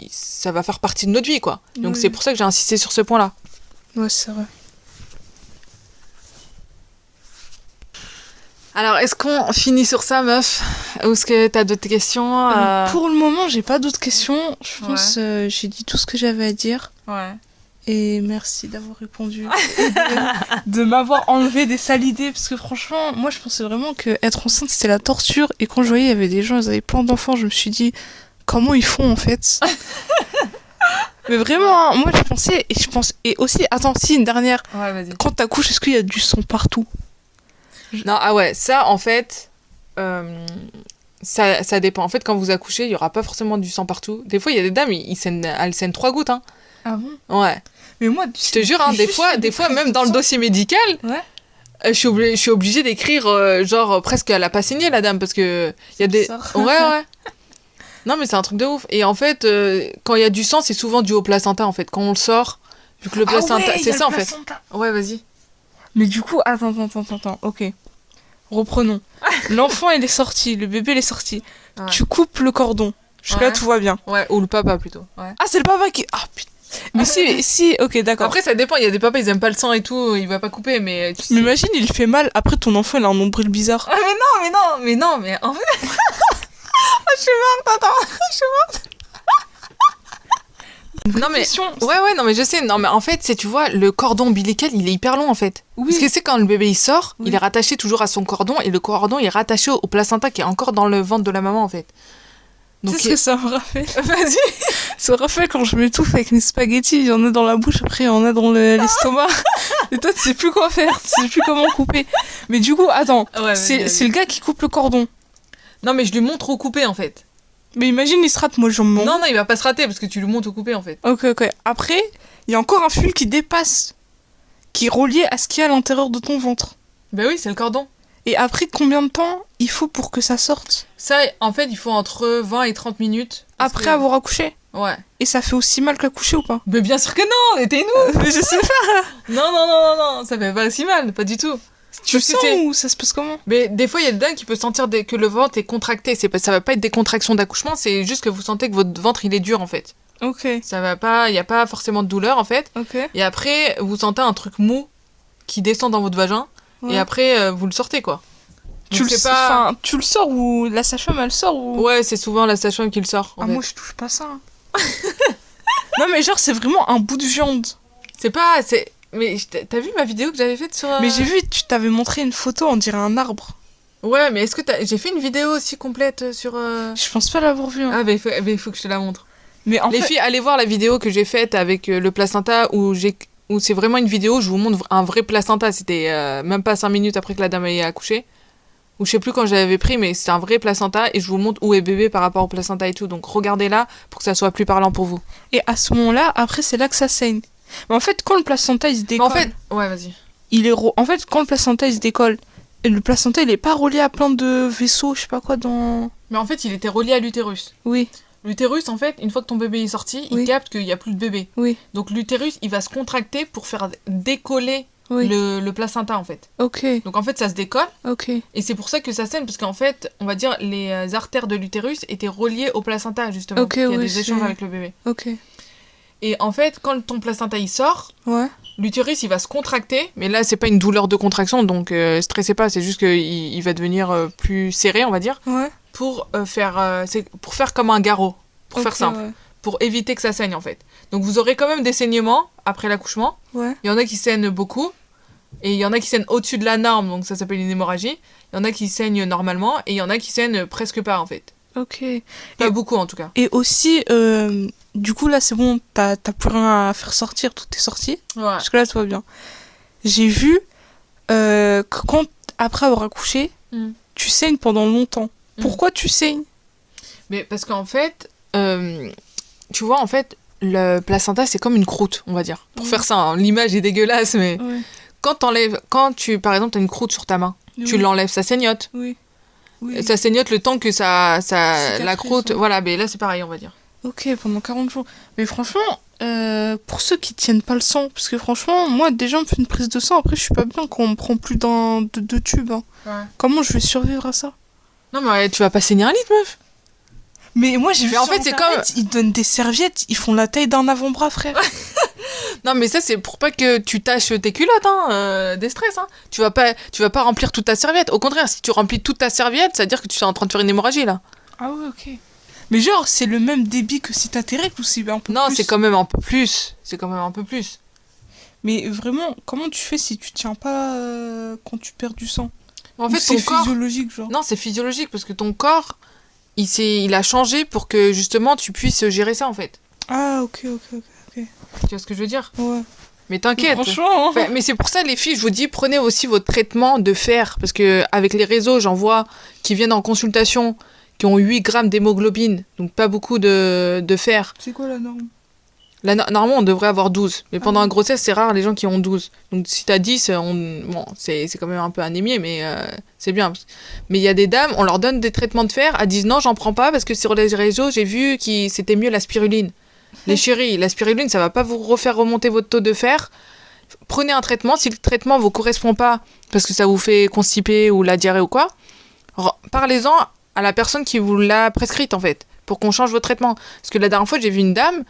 ça va faire partie de notre vie, quoi. Donc c'est pour ça que j'ai insisté sur ce point-là. Ouais, c'est vrai. Alors, est-ce qu'on finit sur ça, meuf? Ou est-ce que t'as d'autres questions Pour le moment, j'ai pas d'autres questions. Je pense j'ai dit tout ce que j'avais à dire. Ouais. Et merci d'avoir répondu. de m'avoir enlevé des sales idées. Parce que franchement, moi, je pensais vraiment qu'être enceinte, c'était la torture. Et quand je voyais, il y avait des gens, ils avaient plein d'enfants, je me suis dit, comment ils font, en fait? Mais vraiment, moi, je pensais... Et aussi, attends, si, une dernière. Ouais, vas-y. Quand t'accouches, est-ce qu'il y a du sang partout? Non, ah ouais, ça, en fait, ça dépend. En fait, quand vous accouchez, il y aura pas forcément du sang partout. Des fois, il y a des dames, elles saignent 3 gouttes, hein. Ah bon? Ouais. Mais moi, je te jure, hein, des fois, même dans le dossier médical, ouais. Je suis obligée d'écrire, genre, presque elle a pas saigné, la dame, parce que il y a des... Ouais. Non, mais c'est un truc de ouf. Et en fait, quand il y a du sang, c'est souvent dû au placenta, en fait. Quand on le sort, vu que le placenta... c'est ça, en fait. Ouais, vas-y. Mais du coup, attends, ok. Reprenons. L'enfant, il est sorti, le bébé, il est sorti. Ouais. Tu coupes le cordon. Jusque-là, tout va bien. Ouais, ou le papa, plutôt. Ouais. Ah, c'est le papa qui... Ah, putain. Mais si, ok, d'accord. Après, ça dépend. Il y a des papas, ils aiment pas le sang et tout, il va pas couper, mais... Mais imagine, il fait mal. Après, ton enfant, il a un nombril bizarre. Ah, mais en fait... je suis morte, attends. Je suis morte. Une vraie Non, mais- question. Ouais, non, mais je sais. Non, mais en fait, c'est, tu vois, le cordon ombilical, il est hyper long, en fait. Oui. Parce que c'est quand le bébé, il sort, Oui. il est rattaché toujours à son cordon, et le cordon, il est rattaché au placenta qui est encore dans le ventre de la maman, en fait. Tu Donc, sais ce que ça me rappelle? vas-y. Ça me rappelle quand je m'étouffe avec mes spaghettis, il y en a dans la bouche, après il y en a dans l'estomac. Et toi, tu sais plus quoi faire, tu sais plus comment couper. Mais du coup, attends, Ouais, c'est le gars qui coupe le cordon. Non, mais je lui montre au coupé, en fait. Mais imagine, il se rate, moi je m'en... Non, il va pas se rater, parce que tu lui montres au coupé, en fait. Ok. Après, il y a encore un fil qui dépasse, qui est relié à ce qu'il y a à l'intérieur de ton ventre. Ben oui, c'est le cordon. Et après, combien de temps il faut pour que ça sorte? Ça, en fait, il faut entre 20 et 30 minutes. parce Après que- avoir accouché? Ouais. Et ça fait aussi mal qu'accoucher ou pas? Mais bien sûr que non, tais-nous. Mais je sais pas. Non, ça fait pas si mal, pas du tout. Tu Parce que sens c'est- ou ça se passe comment? Mais des fois, il y a des dames qui peuvent sentir que le ventre est contracté. Ça va pas être des contractions d'accouchement, c'est juste que vous sentez que votre ventre, il est dur, en fait. Ok. Ça va pas, il y a pas forcément de douleur, en fait. Ok. Et après, vous sentez un truc mou qui descend dans votre vagin. Ouais. Et après, vous le sortez, quoi. Tu Donc, le, c'est pas... enfin, tu le sors ou la sage-femme elle sort ou... Ouais, c'est souvent la sage-femme qui le sort, en Ah fait. moi je touche pas ça. Non mais genre c'est vraiment un bout de viande. C'est pas... Mais t'as vu ma vidéo que j'avais faite sur... Mais j'ai vu, tu t'avais montré une photo, on dirait un arbre. Ouais, mais est-ce que j'ai fait une vidéo aussi complète sur... Je pense pas l'avoir vu. Hein. Ah, mais il faut que je te la montre. Mais en Les fait, filles, allez voir la vidéo que j'ai faite avec le placenta où c'est vraiment une vidéo où je vous montre un vrai placenta. C'était même pas 5 minutes après que la dame ait accouché. Ou je sais plus quand je l'avais pris, mais c'est un vrai placenta et je vous montre où est bébé par rapport au placenta et tout. Donc regardez-la pour que ça soit plus parlant pour vous. et à ce moment-là, après c'est là que ça saigne. Mais en fait, quand le placenta il se Mais décolle, en fait, ouais, vas-y. il est en fait quand le placenta il se décolle, et le placenta il est pas relié à plein de vaisseaux, je sais pas quoi dans. Mais en fait, il était relié à l'utérus. Oui, L'utérus, en fait, une fois que ton bébé est sorti, Oui. il capte qu'il n'y a plus de bébé. oui, Donc l'utérus, il va se contracter pour faire décoller oui. le placenta, en fait. Ok, Donc en fait, ça se décolle. ok, Et c'est pour ça que ça saigne, parce qu'en fait, on va dire, les artères de l'utérus étaient reliées au placenta, justement. Ok, Il y a oui, des échanges c'est- avec le bébé. ok. Et en fait, quand ton placenta il sort, Ouais. l'utérus il va se contracter, mais là c'est pas une douleur de contraction, donc stressez pas, c'est juste qu'il il va devenir plus serré, on va dire, Ouais. pour pour faire comme un garrot, pour faire Ok, simple, Ouais. pour éviter que ça saigne en fait. Donc vous aurez quand même des saignements après l'accouchement. Ouais. Il y en a qui saignent beaucoup, et il y en a qui saignent au-dessus de la norme, donc ça s'appelle une hémorragie. Il y en a qui saignent normalement, et il y en a qui saignent presque pas en fait. Ok. Pas Et- beaucoup en tout cas. Et aussi, du coup, là, c'est bon, t'as plus rien à faire sortir, tout est sorti. Ouais. Jusque-là, tout va bien. J'ai vu que quand, après avoir accouché, Mm. tu saignes pendant longtemps. Mm. Pourquoi tu saignes? Mais parce qu'en fait, tu vois, en fait, le placenta, c'est comme une croûte, on va dire. Pour faire ça, hein, l'image est dégueulasse, mais Ouais. quand tu, par exemple, t'as une croûte sur ta main, tu l'enlèves, ça saignote. Oui. Oui. Et ça saignote le temps que la Cicatrise, croûte, ouais. voilà, mais là, c'est pareil, on va dire. Ok, pendant 40 jours. Mais franchement, pour ceux qui tiennent pas le sang, parce que franchement, moi, déjà, on me fait une prise de sang, après, je suis pas bien quand on me prend plus de 2 tubes. Hein. Ouais. Comment je vais survivre à ça? Non, mais tu vas pas saigner un litre, meuf. Mais moi, j'ai vu Mais en sur fait, c'est Internet, ils donnent des serviettes, ils font la taille d'un avant-bras, frère. Non, mais ça, c'est pour pas que tu tâches tes culottes, hein, des stress, hein. Tu vas pas remplir toute ta serviette. Au contraire, si tu remplis toute ta serviette, ça veut dire que tu es en train de faire une hémorragie, là. Ah ouais, ok. Mais genre, c'est le même débit que si t'as tes règles ou c'est un peu Non, plus? c'est quand même un peu plus. C'est quand même un peu plus. Mais vraiment, comment tu fais si tu tiens pas quand tu perds du sang? En Ou fait, c'est ton corps... physiologique, genre? Non, c'est physiologique, parce que ton corps, il a changé pour que, justement, tu puisses gérer ça, en fait. Ah, ok. Tu vois ce que je veux dire? Ouais. Mais t'inquiète. Franchement, hein. Enfin, mais c'est pour ça, les filles, je vous dis, prenez aussi votre traitement de fer. Parce que avec les réseaux, j'en vois qui viennent en consultation, qui ont 8 grammes d'hémoglobine, donc pas beaucoup de fer. C'est quoi la norme? Là, normalement, on devrait avoir 12. Mais pendant Ah. la grossesse, c'est rare les gens qui ont 12. Donc si t'as 10, bon, c'est quand même un peu anémié, mais c'est bien. Mais il y a des dames, on leur donne des traitements de fer, elles disent non, j'en prends pas parce que sur les réseaux, j'ai vu que c'était mieux la spiruline. Les chéris, la spiruline, ça va pas vous refaire remonter votre taux de fer. Prenez un traitement, si le traitement vous correspond pas, parce que ça vous fait constiper ou la diarrhée ou quoi, parlez-en à la personne qui vous l'a prescrite, en fait, pour qu'on change votre traitement. Parce que la dernière fois, j'ai vu une dame,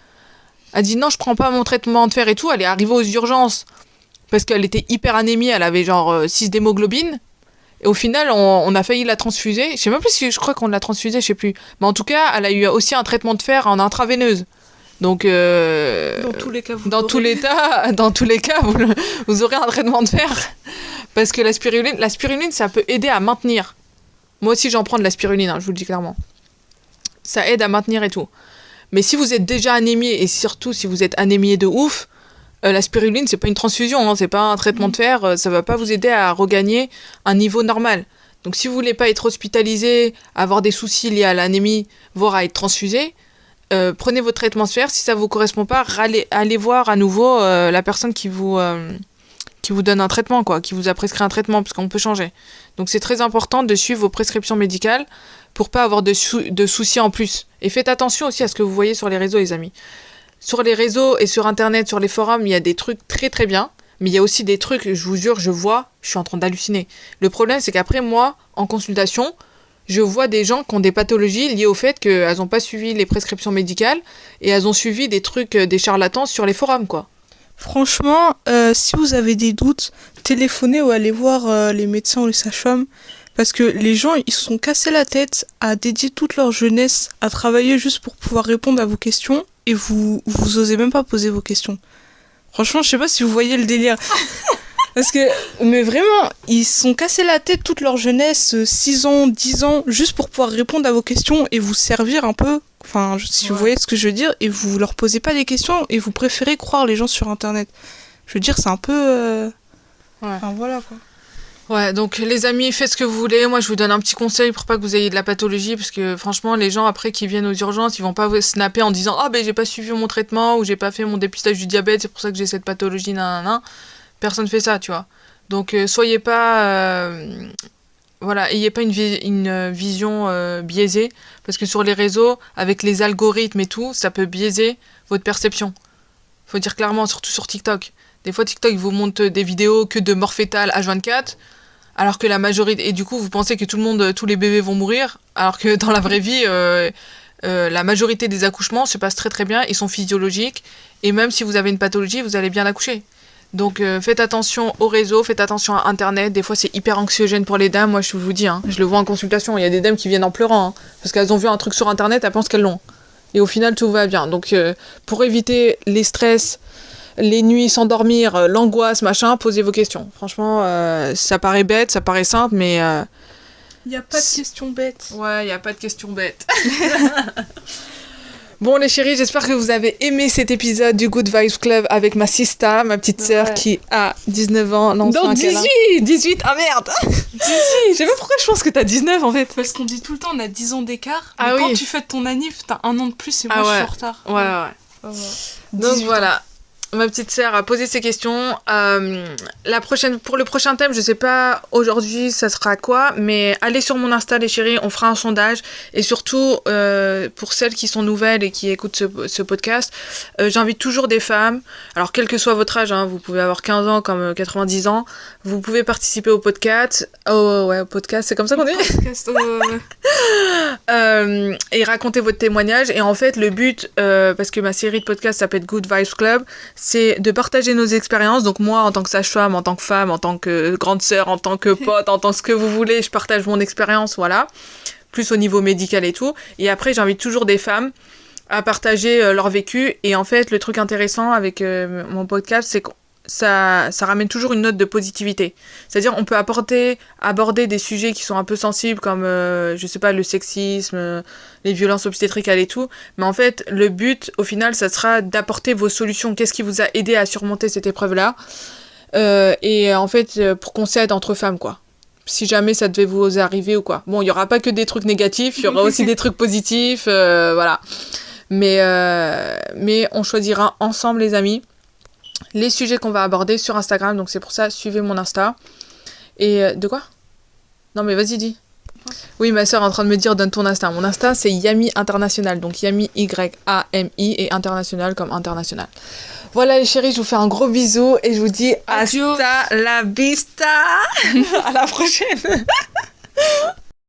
elle dit non, je prends pas mon traitement de fer et tout, elle est arrivée aux urgences, parce qu'elle était hyper anémie, elle avait genre 6 d'hémoglobine, et au final, on a failli la transfuser. Je sais même plus si je crois qu'on l'a transfusée, je sais plus. Mais en tout cas, elle a eu aussi un traitement de fer en intraveineuse. Donc, Dans tous les cas, dans tous les cas, vous aurez un traitement de fer. Parce que la spiruline, ça peut aider à maintenir. Moi aussi, j'en prends de la spiruline, je vous le dis clairement. Ça aide à maintenir et tout. Mais si vous êtes déjà anémié, et surtout si vous êtes anémié de ouf, la spiruline, c'est pas une transfusion, c'est pas un traitement de fer, ça va pas vous aider à regagner un niveau normal. Donc si vous voulez pas être hospitalisé, avoir des soucis liés à l'anémie, voire à être transfusé, prenez votre traitement de fer. Si ça vous correspond pas, allez voir à nouveau la personne qui vous donne un traitement, quoi, qui vous a prescrit un traitement, parce qu'on peut changer. Donc c'est très important de suivre vos prescriptions médicales pour pas avoir de soucis en plus. Et faites attention aussi à ce que vous voyez sur les réseaux, les amis. Sur les réseaux et sur Internet, sur les forums, il y a des trucs très très bien, mais il y a aussi des trucs, je vous jure, je suis en train d'halluciner. Le problème, c'est qu'après, moi, en consultation, je vois des gens qui ont des pathologies liées au fait qu'elles n'ont pas suivi les prescriptions médicales et elles ont suivi des trucs, des charlatans sur les forums, quoi. Franchement, si vous avez des doutes, téléphonez ou allez voir les médecins ou les sages-femmes. Parce que les gens, ils se sont cassés la tête à dédier toute leur jeunesse à travailler juste pour pouvoir répondre à vos questions. Et vous osez même pas poser vos questions. Franchement, je sais pas si vous voyez le délire. Parce que, mais vraiment, ils se sont cassés la tête toute leur jeunesse, 6 ans, 10 ans, juste pour pouvoir répondre à vos questions et vous servir un peu. Enfin, si vous voyez ce que je veux dire, et vous leur posez pas des questions et vous préférez croire les gens sur Internet. Je veux dire, c'est un peu... Enfin, voilà, quoi. Ouais, donc les amis, faites ce que vous voulez. Moi, je vous donne un petit conseil pour pas que vous ayez de la pathologie, parce que franchement, les gens après qui viennent aux urgences, ils vont pas vous snapper en disant « Ah ben j'ai pas suivi mon traitement » ou « J'ai pas fait mon dépistage du diabète, c'est pour ça que j'ai cette pathologie, nanana ». Personne fait ça, tu vois. Donc soyez pas... voilà, ayez pas une vision biaisée, parce que sur les réseaux, avec les algorithmes et tout, ça peut biaiser votre perception. Faut dire clairement, surtout sur TikTok. Des fois, TikTok vous montre des vidéos que de mort fétale H24, alors que la majorité... Et du coup, vous pensez que tous les bébés vont mourir, alors que dans la vraie vie, la majorité des accouchements se passent très très bien, ils sont physiologiques, et même si vous avez une pathologie, vous allez bien accoucher. Donc faites attention aux réseaux, faites attention à Internet, des fois c'est hyper anxiogène pour les dames, moi je vous dis, je le vois en consultation, il y a des dames qui viennent en pleurant, parce qu'elles ont vu un truc sur Internet, elles pensent qu'elles l'ont. Et au final tout va bien. Donc pour éviter les stress, les nuits sans dormir, l'angoisse, machin, posez vos questions. Franchement, ça paraît bête, ça paraît simple, mais... Il n'y a pas de questions bêtes. Ouais, il n'y a pas de questions bêtes. Bon les chéris, j'espère que vous avez aimé cet épisode du Good Vibes Club avec ma sista, ma petite sœur qui a 19 ans. Non, 18, ah merde 18. Je sais pas pourquoi je pense que t'as 19 en fait. Parce qu'on dit tout le temps on a 10 ans d'écart, ah, mais oui. Quand tu fêtes ton anniv, t'as un an de plus et moi je suis en retard. Ouais. Donc voilà. Ma petite sœur a posé ses questions. Pour le prochain thème, je sais pas aujourd'hui ça sera quoi, mais allez sur mon Insta les chéris, on fera un sondage. Et surtout, pour celles qui sont nouvelles et qui écoutent ce podcast, j'invite toujours des femmes. Alors quel que soit votre âge, vous pouvez avoir 15 ans comme 90 ans, vous pouvez participer au podcast. Au podcast, c'est comme ça qu'on dit et raconter votre témoignage. Et en fait, le but, parce que ma série de podcasts s'appelle Good Vibes Club, c'est de partager nos expériences. Donc moi, en tant que sage-femme, en tant que femme, en tant que grande sœur, en tant que pote, en tant que ce que vous voulez, je partage mon expérience, voilà. Plus au niveau médical et tout. Et après, j'invite toujours des femmes à partager leur vécu. Et en fait, le truc intéressant avec mon podcast, c'est que ça ramène toujours une note de positivité. C'est-à-dire, on peut aborder des sujets qui sont un peu sensibles, comme, je sais pas, le sexisme, les violences obstétricales et tout. Mais en fait, le but, au final, ça sera d'apporter vos solutions. Qu'est-ce qui vous a aidé à surmonter cette épreuve-là et en fait, pour qu'on s'aide entre femmes, quoi. Si jamais ça devait vous arriver ou quoi. Bon, il y aura pas que des trucs négatifs, il y aura aussi des trucs positifs, voilà. Mais on choisira ensemble, les amis, les sujets qu'on va aborder sur Instagram. Donc c'est pour ça, suivez mon Insta. Et de quoi ? Non mais vas-y, dis. Oui, ma soeur est en train de me dire donne ton Insta. Mon Insta c'est Yami International. Donc Yami Y-A-M-I et International comme international. Voilà les chéris, je vous fais un gros bisou et je vous dis hasta la vista. À la prochaine.